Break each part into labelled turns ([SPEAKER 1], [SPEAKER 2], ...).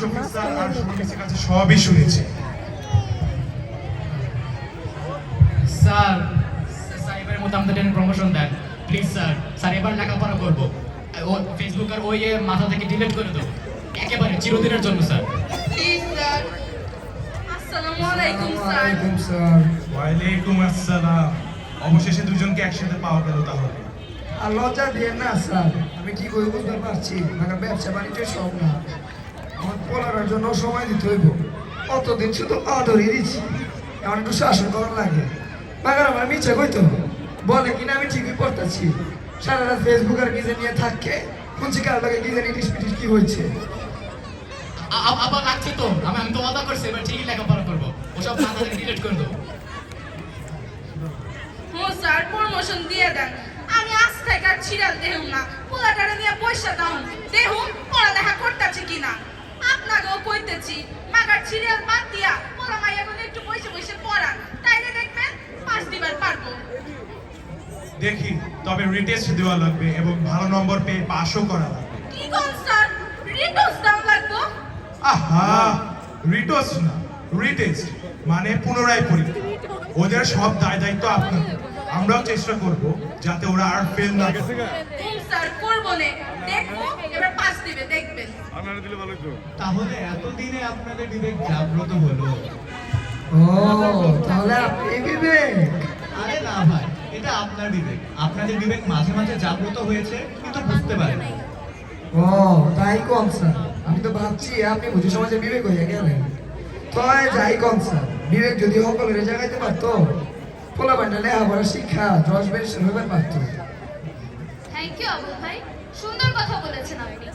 [SPEAKER 1] Sir আর সুমিসের কাছে সবই শুনেছি।
[SPEAKER 2] স্যার স্যার এবারের মতো আমাদের প্রমোশন দেন প্লিজ স্যার। স্যার এবার লেখাপড়া করবো, ও ফেসবুক আর ওই মাথা থেকে ডিলিট করে দেবো একেবারে চিরদিনের জন্য স্যার।
[SPEAKER 3] Please sir. আসসালামু আলাইকুম স্যার।
[SPEAKER 1] ওয়ালাইকুম আসসালাম। অবশেষে দুজনকে একসাথে পাওয়া গেল তাহলে।
[SPEAKER 4] আর লজ্জা দিয়ে না স্যার, আমি কি করে বুঝতে পারছি মানে ব্যবসা বাণিজ্য সব না, আমার পড়ার জন্য সময় দিতে হইব। কতদিন শুধু আদরই দিচ্ছি, এমন একটু শাসন করার লাগে। বাগার আমার মিছে কইতো বলে কিনা আমি ঠিকই পড়তেছি, সারা রাত ফেসবুক আর গিজে নিয়ে থাককে শুনছি কার লাগে গিজে নিটিস পিটিস কি হয়েছে।
[SPEAKER 2] আবার লাগছে তো আমি তো ওয়াদা করছি এবার ঠিকই লেখাপড়া করবো, ওসব মাথা থেকে ডিলিট করে দেবো।
[SPEAKER 3] স্যার প্রমোশন দিয়ে দেন, আমি আজ থেকে আর ছিড়াল দেহুম না, পোলাটারে নিয়ে পয়সা দাও দেহুম পড়ালেখা করতেছি কিনা। আপনাকেও কইতেছি মাগার ছিড়াল বাদ দিয়া পোলা মাইয়া গুলো একটু বসে বসে পড়ান, তাইলে দেখবেন পাস দিবার পারবো।
[SPEAKER 1] দেখি তবে রিটেস্ট দেওয়া লাগবে এবং ভালো নম্বর পেয়ে পাসও করা লাগবে।
[SPEAKER 3] কি কোন স্যার রিটোস দাম লাগবো?
[SPEAKER 1] আহা, রিটেস্ট না রিটেস্ট মানে পুনরায় পরীক্ষা। ওদের সব দায় দায়িত্ব আপনাদের, আমরাও চেষ্টা করব যাতে ওরা আর ফেল না করে।
[SPEAKER 3] স্যার করবো নে, দেখবো এবার পাস দিবে দেখবেন।
[SPEAKER 5] তাহলে এতদিনে আপনাদের বিবেক জাগ্রত হলো?
[SPEAKER 4] ও তাহলে আপনি বিবেক?
[SPEAKER 5] আরে না ভাই, এটা আপনার বিবেক। আপনাদের বিবেক মাঝে মাঝে জাগ্রত হয়েছে কিন্তু বুঝতে পারে না।
[SPEAKER 4] ও তাই কম স্যার, আমি তো ভাবছি আপনি বুঝি সমাজে বিবেক হয়ে গেলেন। তয় যাই কম স্যার, বিবেক যদি সকলের জায়গাইতে পারতো, পোলা বান্ডা লেখাপড়া শিক্ষা 10 বেশ হইবার পারতো।
[SPEAKER 6] থ্যাংক ইউ আবুল ভাই, সুন্দর কথা বলেছেন আপনি।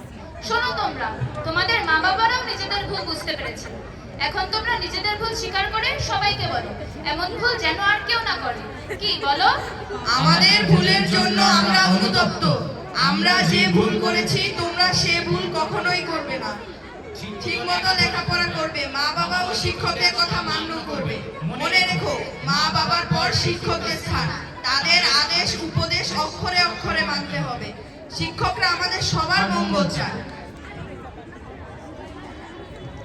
[SPEAKER 6] শোনো তোমরা, তোমাদের মা বাবারাও নিজেদের ভুল বুঝতে পেরেছেন। এখন তোমরা নিজেদের ভুল স্বীকার করে সবাইকে বলো এমন ভুল যেন আর কেউ না করে। কি বলো?
[SPEAKER 3] আমাদের ভুলের জন্য আমরা অনুতপ্ত। আমরা যে ভুল করেছি তোমরা সে ভুল কখনোই করবে না। ঠিক মতো লেখাপড়া করবে, মা বাবা ও শিক্ষকদের কথা মান্য করবে। মনে রেখো, মা বাবার পর শিক্ষকদের স্থান। তাদের আদেশ উপদেশ অক্ষরে অক্ষরে মানতে হবে। শিক্ষকরা আমাদের সবার মঙ্গল চায়।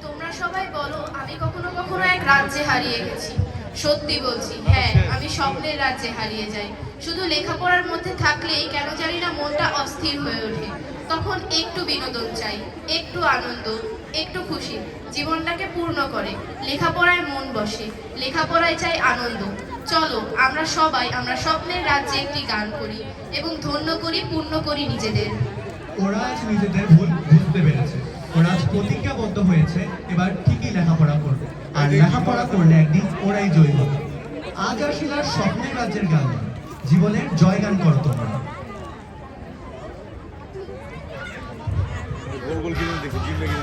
[SPEAKER 6] তোমরা সবাই বলো আমি কখনো কখনো এক রাজ্যে হারিয়ে গেছি। সত্যি বলছি, হ্যাঁ আমি স্বপ্নের রাজ্যে হারিয়ে যাই। শুধু লেখাপড়ার মধ্যে থাকলেই কেন জানি না মনটা অস্থির হয়ে ওঠে। তখন একটু বিনোদন চাই, একটু আনন্দ, একটু খুশি, জীবনটাকে পূর্ণ করে। লেখাপড়ায় মন বসে, লেখাপড়ায় চাই আনন্দ। চলো আমরা সবাই আমরা স্বপ্নের রাজ্যে একটি গান করি এবং ধন্য করি, পূর্ণ করি নিজেদের।
[SPEAKER 5] ওরা আজ নিজেদের ভুল বুঝতে পেরেছে, ওরা আজ প্রতিজ্ঞাবদ্ধ হয়েছে এবার ঠিকই লেখাপড়া করবে। আর লেখাপড়া করলে একদিন ওরাই জয়ী হবে। আজ আসলে আর স্বপ্নের রাজ্যের গান নয়, জীবনের জয়গান করো তোমরা।
[SPEAKER 7] গোল গোল কিনে দেখো জিম লেগে